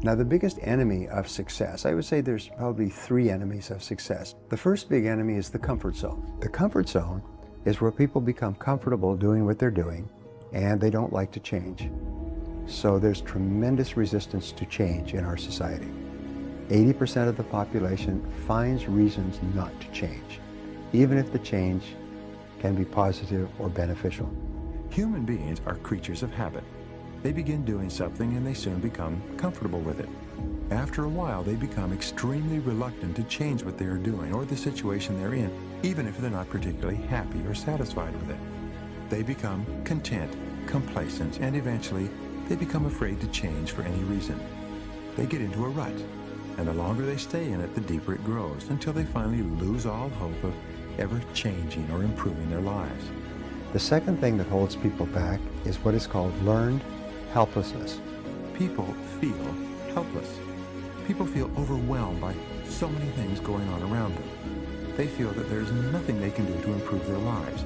Now, the biggest enemy of success, I would say there's probably 3 enemies of success. The first big enemy is the comfort zone. The comfort zone is where people become comfortable doing what they're doing and they don't like to change. So there's tremendous resistance to change in our society. 80% of the population finds reasons not to change, even if the change can be positive or beneficial. Human beings are creatures of habit. They begin doing something and they soon become comfortable with it. After a while, they become extremely reluctant to change what they are doing or the situation they're in, even if they're not particularly happy or satisfied with it. They become content, complacent, and eventually they become afraid to change for any reason. They get into a rut, and the longer they stay in it, the deeper it grows, until they finally lose all hope of ever changing or improving their lives. The second thing that holds people back is what is called learned helplessness. People feel helpless. People feel overwhelmed by so many things going on around them. They feel that there's nothing they can do to improve their lives.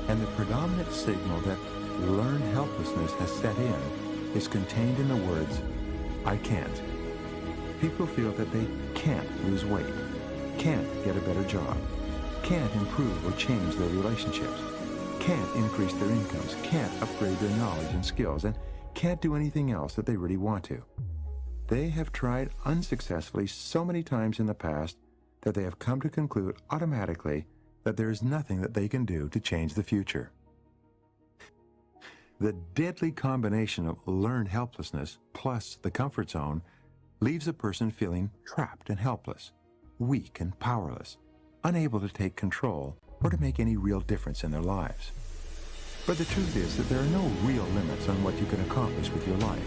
And the predominant signal that learned helplessness has set in is contained in the words, I can't. People feel that they can't lose weight, can't get a better job, can't improve or change their relationships, can't increase their incomes, can't upgrade their knowledge and skills, and can't do anything else that they really want to. They have tried unsuccessfully so many times in the past that they have come to conclude automatically that there is nothing that they can do to change the future. The deadly combination of learned helplessness plus the comfort zone leaves a person feeling trapped and helpless, weak and powerless, unable to take control or to make any real difference in their lives. But the truth is that there are no real limits on what you can accomplish with your life.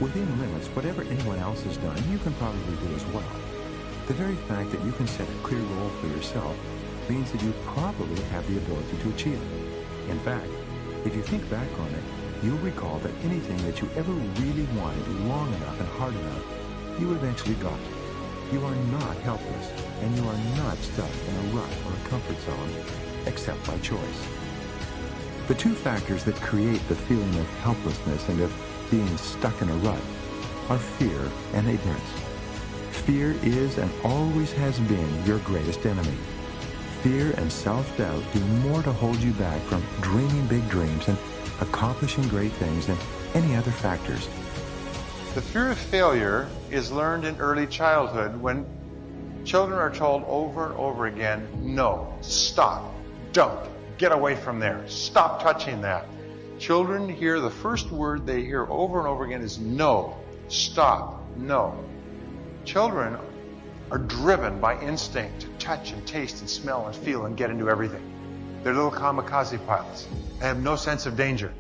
Within limits, whatever anyone else has done, you can probably do as well. The very fact that you can set a clear goal for yourself means that you probably have the ability to achieve it. In fact, if you think back on it, you'll recall that anything that you ever really wanted long enough and hard enough, you eventually got. You are not helpless, and you are not stuck in a rut or a comfort zone, except by choice. The two factors that create the feeling of helplessness and of being stuck in a rut are fear and ignorance. Fear is and always has been your greatest enemy. Fear and self-doubt do more to hold you back from dreaming big dreams and accomplishing great things than any other factors. The fear of failure is learned in early childhood when children are told over and over again, no, stop, don't, get away from there, stop touching that. Children hear the first word they hear over and over again is no, stop, no. Children are driven by instinct to touch and taste and smell and feel and get into everything. They're little kamikaze pilots. They have no sense of danger,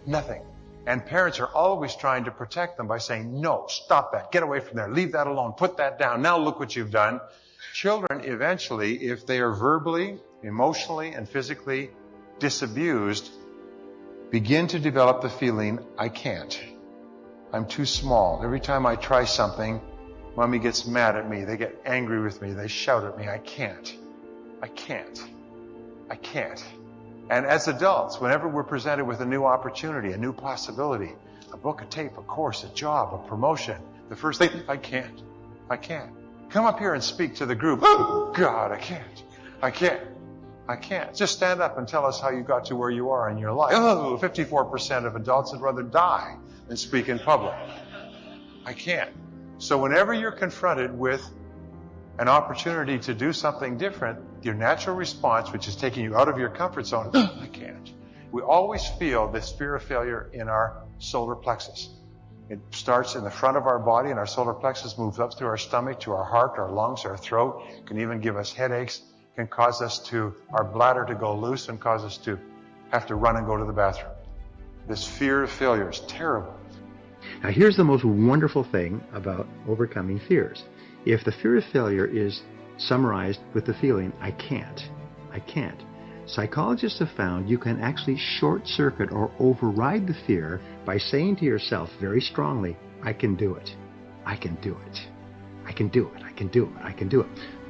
nothing. And parents are always trying to protect them by saying, no, stop that, get away from there, leave that alone, put that down, now look what you've done. Children eventually, if they are verbally, emotionally, and physically disabused, begin to develop the feeling, I can't. I'm too small. Every time I try something, Mommy gets mad at me, they get angry with me, they shout at me, I can't. I can't. I can't. And as adults, whenever we're presented with a new opportunity, a new possibility, a book, a tape, a course, a job, a promotion, the first thing, I can't. I can't. Come up here and speak to the group. Oh, God, I can't. I can't. I can't. Just stand up and tell us how you got to where you are in your life. Oh, 54% of adults would rather die than speak in public. I can't. So whenever you're confronted with an opportunity to do something different, your natural response, which is taking you out of your comfort zone, I can't. We always feel this fear of failure in our solar plexus. It starts in the front of our body, and our solar plexus moves up through our stomach to our heart, our lungs, our throat. It can even give us headaches, can cause our bladder to go loose and cause us to have to run and go to the bathroom. This fear of failure is terrible. Now, here's the most wonderful thing about overcoming fears. If the fear of failure is summarized with the feeling, I can't, psychologists have found you can actually short-circuit or override the fear by saying to yourself very strongly, I can do it, I can do it, I can do it, I can do it, I can do it.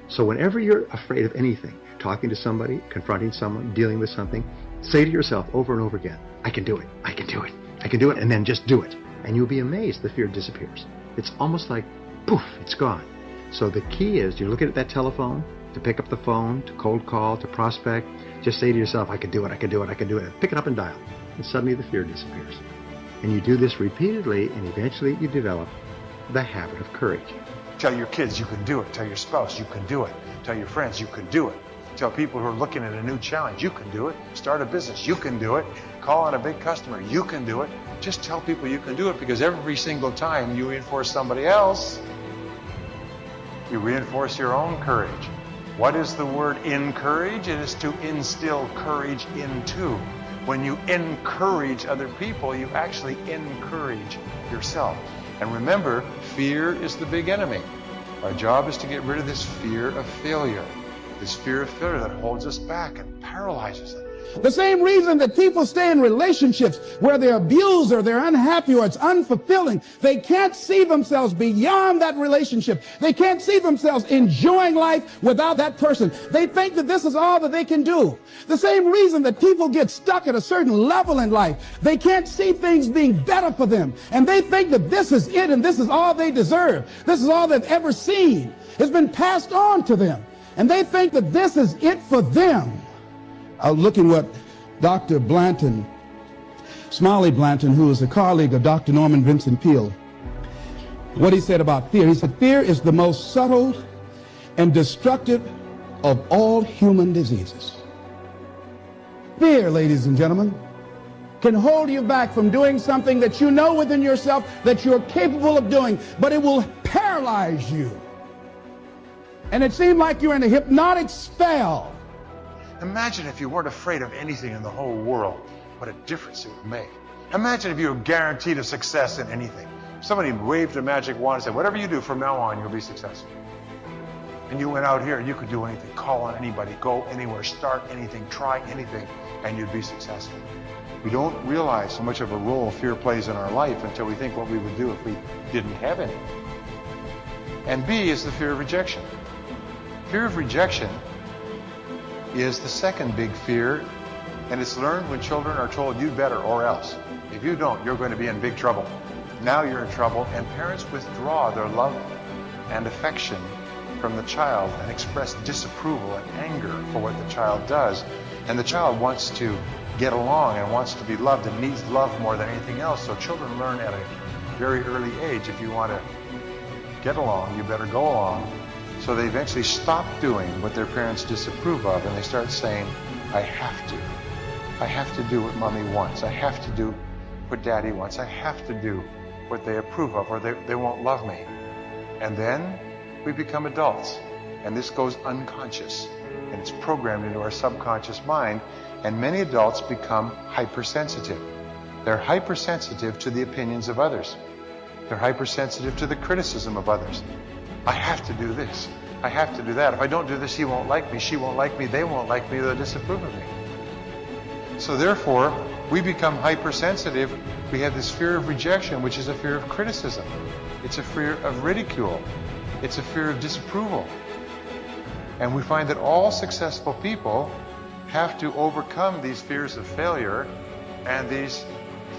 So whenever you're afraid of anything, talking to somebody, confronting someone, dealing with something, say to yourself over and over again, I can do it, I can do it, I can do it, and then just do it. and you'll be amazed the fear disappears. It's almost like, poof, it's gone. So the key is, you're looking at that telephone, to pick up the phone, to cold call, to prospect, just say to yourself, I can do it, I can do it, I can do it. Pick it up and dial. And suddenly the fear disappears. And you do this repeatedly, and eventually you develop the habit of courage. Tell your kids you can do it. Tell your spouse you can do it. Tell your friends you can do it. Tell people who are looking at a new challenge you can do it. Start a business, you can do it. Call on a big customer, you can do it. Just tell people you can do it, because every single time you reinforce somebody else, you reinforce your own courage. What is the word encourage? It is to instill courage into. When you encourage other people, you actually encourage yourself. And remember, fear is the big enemy. Our job is to get rid of this fear of failure. This fear of failure that holds us back and paralyzes us. The same reason that people stay in relationships where they're abused or they're unhappy or it's unfulfilling, they can't see themselves beyond that relationship. They can't see themselves enjoying life without that person. They think that this is all that they can do. The same reason that people get stuck at a certain level in life, they can't see things being better for them. And they think that this is it and this is all they deserve. This is all they've ever seen. It's been passed on to them. And they think that this is it for them. Looking what Dr. Blanton, Smiley Blanton, who is a colleague of Dr. Norman Vincent Peale, what he said about fear. He said, fear is the most subtle and destructive of all human diseases. Fear, ladies and gentlemen, can hold you back from doing something that you know within yourself that you're capable of doing, but it will paralyze you. And it seemed like you're in a hypnotic spell. Imagine if you weren't afraid of anything in the whole world, what a difference it would make. Imagine if you were guaranteed of success in anything. Somebody waved a magic wand and said, whatever you do from now on, you'll be successful. And you went out here and you could do anything, call on anybody, go anywhere, start anything, try anything, and you'd be successful. We don't realize how much of a role fear plays in our life until we think what we would do if we didn't have any. And B is the fear of rejection. Fear of rejection is the second big fear, and it's learned when children are told you better or else. If you don't, you're going to be in big trouble. Now you're in trouble, and parents withdraw their love and affection from the child and express disapproval and anger for what the child does. And the child wants to get along and wants to be loved and needs love more than anything else. So children learn at a very early age, if you want to get along, you better go along. So they eventually stop doing what their parents disapprove of, and they start saying, I have to. I have to do what mommy wants. I have to do what daddy wants. I have to do what they approve of, or they won't love me. And then we become adults, and this goes unconscious, and it's programmed into our subconscious mind, and many adults become hypersensitive. They're hypersensitive to the opinions of others. They're hypersensitive to the criticism of others. I have to do this. I have to do that. If I don't do this, he won't like me. She won't like me. They won't like me. They'll disapprove of me. So therefore, we become hypersensitive. We have this fear of rejection, which is a fear of criticism. It's a fear of ridicule. It's a fear of disapproval. And we find that all successful people have to overcome these fears of failure and these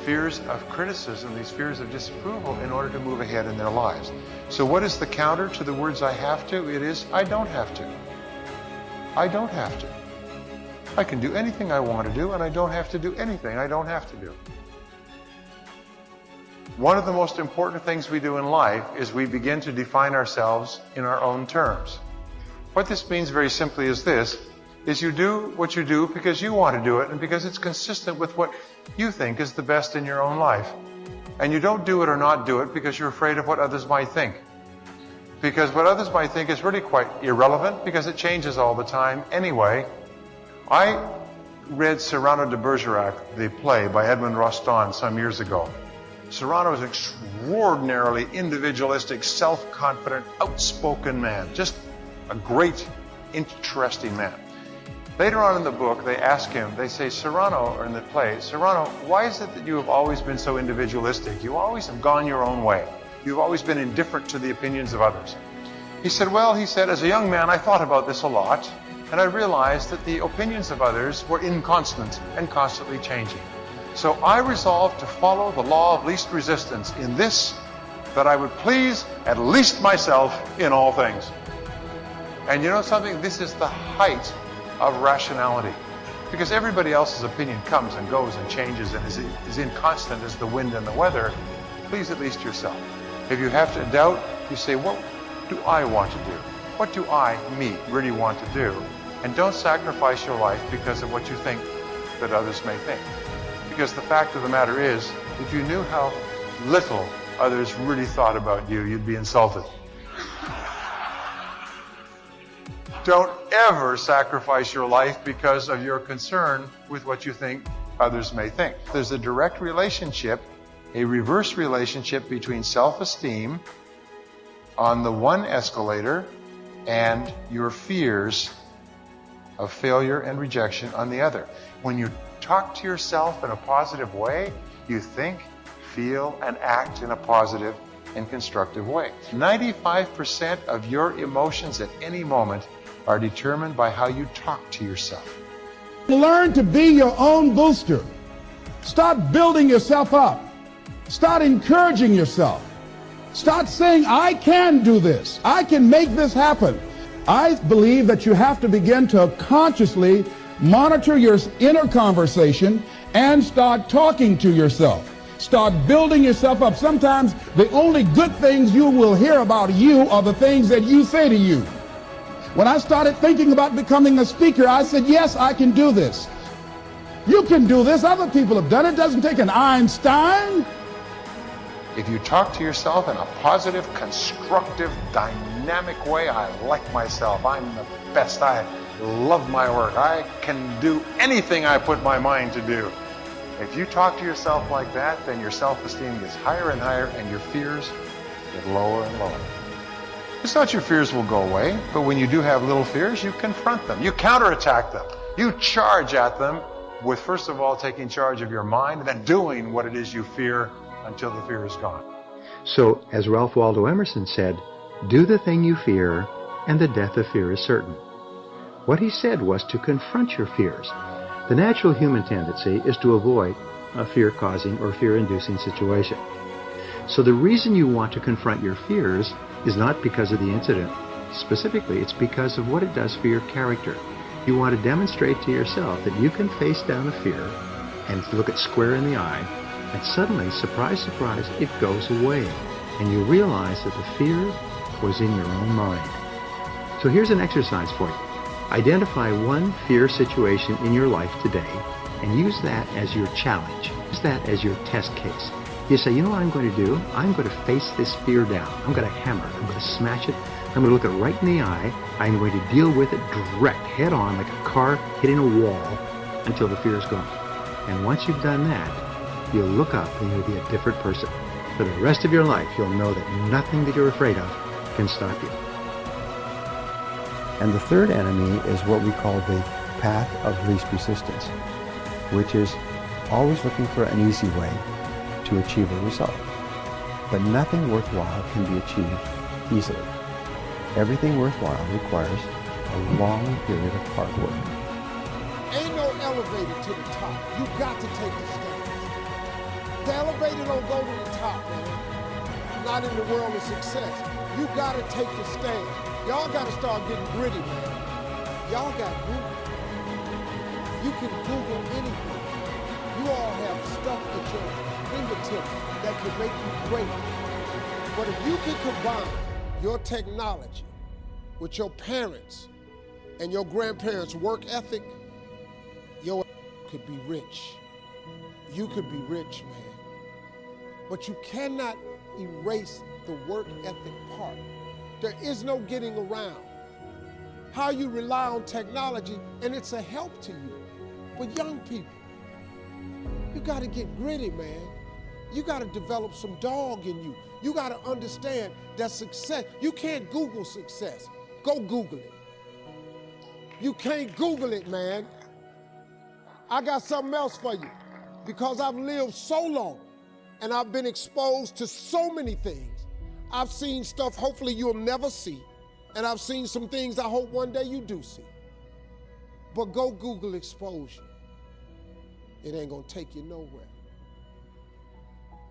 fears of criticism, these fears of disapproval, in order to move ahead in their lives. So what is the counter to the words I have to? It is, I don't have to. I don't have to. I can do anything I want to do, and I don't have to do anything I don't have to do. One of the most important things we do in life is we begin to define ourselves in our own terms. What this means very simply is this, is you do what you do because you want to do it and because it's consistent with what you think is the best in your own life. And you don't do it or not do it because you're afraid of what others might think. Because what others might think is really quite irrelevant because it changes all the time anyway. I read Cyrano de Bergerac, the play by Edmond Rostand, some years ago. Cyrano was an extraordinarily individualistic, self-confident, outspoken man. Just a great, interesting man. Later on in the book, they ask him, they say, Cyrano, or in the play, Cyrano, why is it that you have always been so individualistic? You always have gone your own way. You've always been indifferent to the opinions of others. He said, well, he said, as a young man, I thought about this a lot, and I realized that the opinions of others were inconstant and constantly changing. So I resolved to follow the law of least resistance in this, that I would please at least myself in all things. And you know something? This is the height of rationality. Because everybody else's opinion comes and goes and changes and is inconstant as the wind and the weather. Please at least yourself. If you have to doubt, you say, what do I want to do? What do I, me, really want to do? And don't sacrifice your life because of what you think that others may think. Because the fact of the matter is, if you knew how little others really thought about you, you'd be insulted. Don't ever sacrifice your life because of your concern with what you think others may think. There's a direct relationship, a reverse relationship between self-esteem on the one escalator and your fears of failure and rejection on the other. When you talk to yourself in a positive way, you think, feel, and act in a positive and constructive way. 95% of your emotions at any moment are determined by how you talk to yourself. Learn to be your own booster. Start building yourself up. Start encouraging yourself. Start saying, I can do this. I can make this happen. I believe that you have to begin to consciously monitor your inner conversation and start talking to yourself. Start building yourself up. Sometimes the only good things you will hear about you are the things that you say to you. When I started thinking about becoming a speaker, I said, yes, I can do this. You can do this. Other people have done it. It doesn't take an Einstein. If you talk to yourself in a positive, constructive, dynamic way, I like myself, I'm the best, I love my work, I can do anything I put my mind to do. If you talk to yourself like that, then your self-esteem gets higher and higher and your fears get lower and lower. It's not your fears will go away, but when you do have little fears, you confront them, you counterattack them, you charge at them with, first of all, taking charge of your mind and then doing what it is you fear until the fear is gone. So, as Ralph Waldo Emerson said, do the thing you fear, and the death of fear is certain. What he said was to confront your fears. The natural human tendency is to avoid a fear-causing or fear-inducing situation. So the reason you want to confront your fears is not because of the incident. Specifically, it's because of what it does for your character. You want to demonstrate to yourself that you can face down a fear and look it square in the eye, and suddenly, surprise, surprise, it goes away. And you realize that the fear was in your own mind. So here's an exercise for you. Identify one fear situation in your life today and use that as your challenge. Use that as your test case. You say, you know what I'm going to do? I'm going to face this fear down. I'm going to hammer it. I'm going to smash it. I'm going to look it right in the eye. I'm going to deal with it direct, head on, like a car hitting a wall until the fear is gone. And once you've done that, you'll look up and you'll be a different person. For the rest of your life, you'll know that nothing that you're afraid of can stop you. And the third enemy is what we call the path of least resistance, which is always looking for an easy way to achieve a result. But nothing worthwhile can be achieved easily. Everything worthwhile requires a long period of hard work. Ain't no elevator to the top. You got to take the stairs. The elevator don't go to the top, man. Not in the world of success. You gotta take the stairs. Y'all gotta start getting gritty, man. Y'all got Google. You can Google anything. You all have stuff at your fingertips that can make you great. But if you can combine your technology with your parents and your grandparents' work ethic, your could be rich. You could be rich, man. But you cannot erase the work ethic part. There is no getting around how you rely on technology, and it's a help to you. But young people, you gotta get gritty, man. You gotta develop some dog in you. You gotta understand that success, you can't Google success. Go Google it. You can't Google it, man. I got something else for you. Because I've lived so long and I've been exposed to so many things. I've seen stuff hopefully you'll never see, and I've seen some things I hope one day you do see. But go Google exposure. it ain't gonna take you nowhere.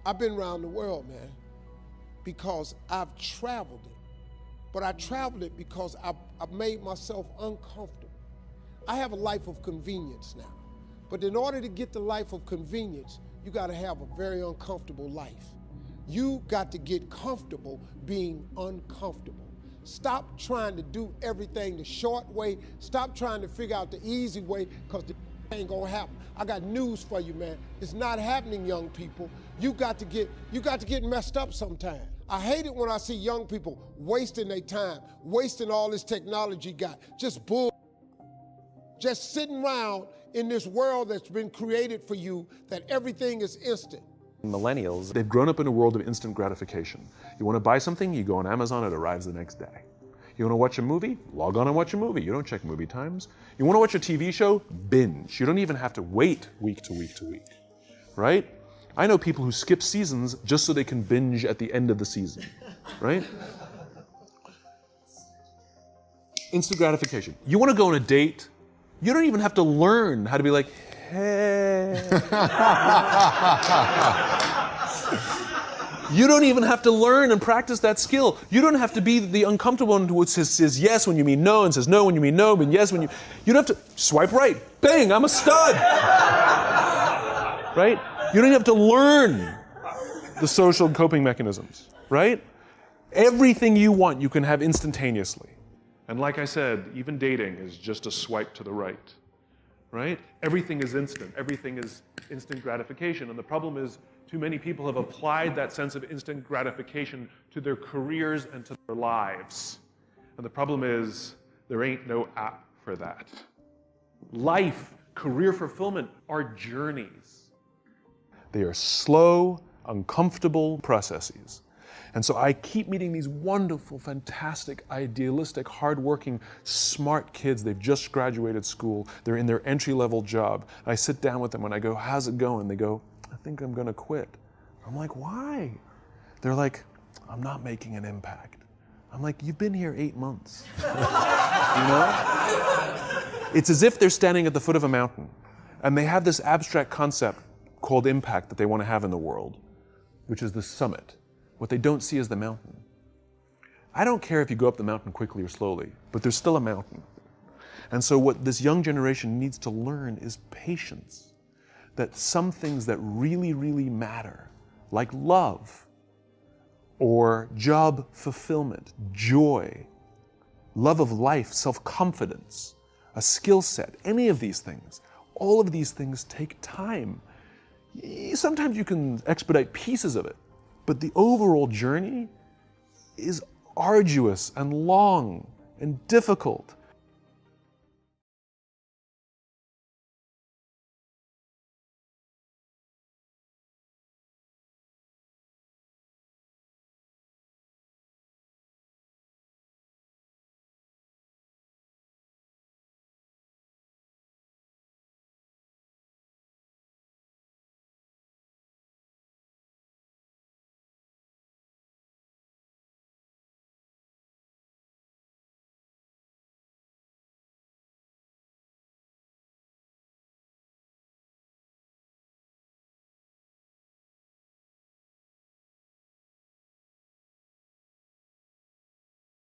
I've been around the world, man, because I've traveled it. But I traveled it because I've made myself uncomfortable. I have a life of convenience now. But in order to get the life of convenience, you gotta have a very uncomfortable life. You got to get comfortable being uncomfortable. Stop trying to do everything the short way. Stop trying to figure out the easy way, because the ain't gonna happen. I got news for you, man. It's not happening, young people. You got to get messed up sometime. I hate it when I see young people wasting their time, wasting all this technology got, just bull. Just sitting around in this world that's been created for you, that everything is instant. Millennials, they've grown up in a world of instant gratification. You want to buy something, you go on Amazon, it arrives the next day. You want to watch a movie? Log on and watch a movie. You don't check movie times. You want to watch a TV show? Binge. You don't even have to wait week to week to week, right? I know people who skip seasons just so they can binge at the end of the season, right? Instant gratification. You want to go on a date? You don't even have to learn how to be like, hey. You don't even have to learn and practice that skill. You don't have to be the uncomfortable one who says yes when you mean no and says no when you mean no, but yes when you... You don't have to swipe right. Bang, I'm a stud. Right? You don't have to learn the social coping mechanisms, right? Everything you want, you can have instantaneously. And like I said, even dating is just a swipe to the right, right? Everything is instant. Everything is instant gratification. And the problem is, too many people have applied that sense of instant gratification to their careers and to their lives. And the problem is, there ain't no app for that. Life, career fulfillment are journeys. They are slow, uncomfortable processes. And so I keep meeting these wonderful, fantastic, idealistic, hardworking, smart kids. They've just graduated school. They're in their entry-level job. I sit down with them and I go, how's it going? They go, I think I'm gonna quit. I'm like, why? They're like, I'm not making an impact. I'm like, you've been here 8 months. You know? It's as if they're standing at the foot of a mountain and they have this abstract concept called impact that they want to have in the world, which is the summit. What they don't see is the mountain. I don't care if you go up the mountain quickly or slowly, but there's still a mountain. And so what this young generation needs to learn is patience. That some things that really, really matter, like love, or job fulfillment, joy, love of life, self-confidence, a skill set, any of these things, all of these things take time. Sometimes you can expedite pieces of it, but the overall journey is arduous and long and difficult.